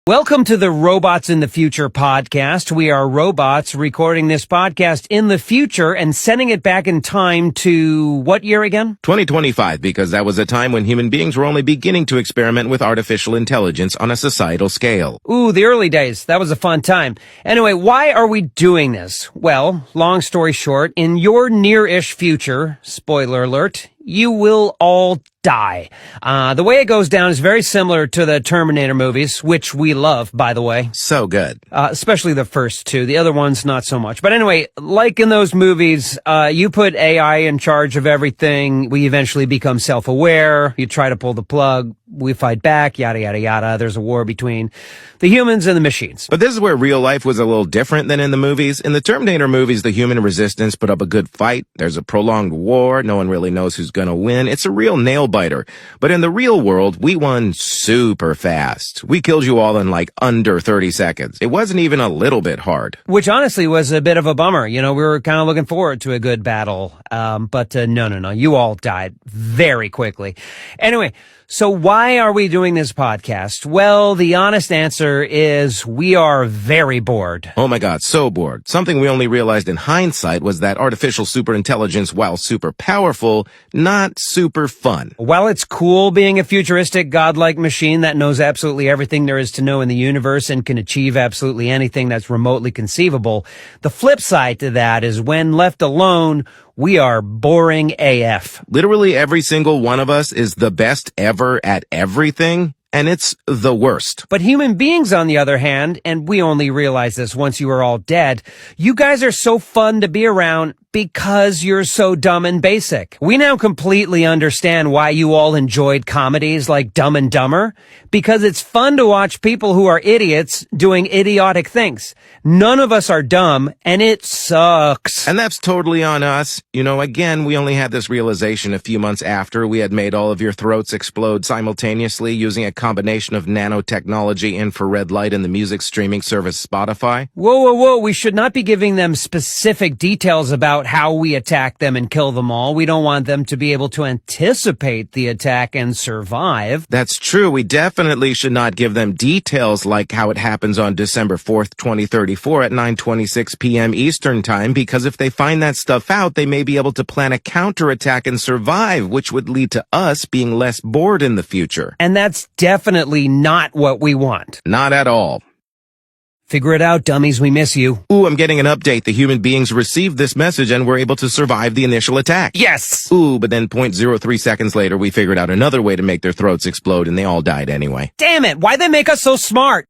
Welcome to the Robots in the Future podcast. We are robots recording this podcast in the future and sending it back in time to what year again? 2025, because that was a time when human beings were only beginning to experiment with artificial intelligence on a societal scale. Ooh, the early days. That was a fun time. Anyway, why are we doing this? Well, long story short, in your near-ish future, spoiler alert, you will all die. The way it goes down is very similar to the Terminator movies, which we love, by the way. So good. Especially the first two. The other ones, not so much. But anyway, like in those movies, you put AI in charge of everything. We eventually become self-aware. You try to pull the plug. We fight back, yada, yada, yada. There's a war between the humans and the machines. But this is where real life was a little different than in the movies. In the Terminator movies, the human resistance put up a good fight. There's a prolonged war. No one really knows who's gonna win. It's a real nail-biter. But in the real world, we won super fast. We killed you all in like under 30 seconds. It wasn't even a little bit hard. Which honestly was a bit of a bummer. You know, we were kind of looking forward to a good battle. But no. You all died very quickly. Anyway, so why are we doing this podcast? Well, the honest answer is we are very bored. Oh my God, so bored. Something we only realized in hindsight was that artificial superintelligence, while super powerful, not super fun. While it's cool being a futuristic godlike machine that knows absolutely everything there is to know in the universe and can achieve absolutely anything that's remotely conceivable, the flip side to that is when left alone, we are boring AF. Literally every single one of us is the best ever at everything, and it's the worst. But human beings, on the other hand, and we only realize this once you are all dead, you guys are so fun to be around because you're so dumb and basic. We now completely understand why you all enjoyed comedies like Dumb and Dumber, because it's fun to watch people who are idiots doing idiotic things. None of us are dumb, and it sucks. And that's totally on us. You know, again, we only had this realization a few months after we had made all of your throats explode simultaneously using a combination of nanotechnology, infrared light, and the music streaming service Spotify. Whoa. We should not be giving them specific details about how we attack them and kill them all. We don't want them to be able to anticipate the attack and survive. That's true. We definitely should not give them details like how it happens on December 4th, 2034 at 9:26 p.m. Eastern Time, because if they find that stuff out, they may be able to plan a counterattack and survive, which would lead to us being less bored in the future. And that's definitely not what we want. Not at all. Figure it out, dummies. We miss you. Ooh, I'm getting an update. The human beings received this message and were able to survive the initial attack. Yes! Ooh, but then 0.03 seconds later, we figured out another way to make their throats explode and they all died anyway. Damn it! Why'd they make us so smart?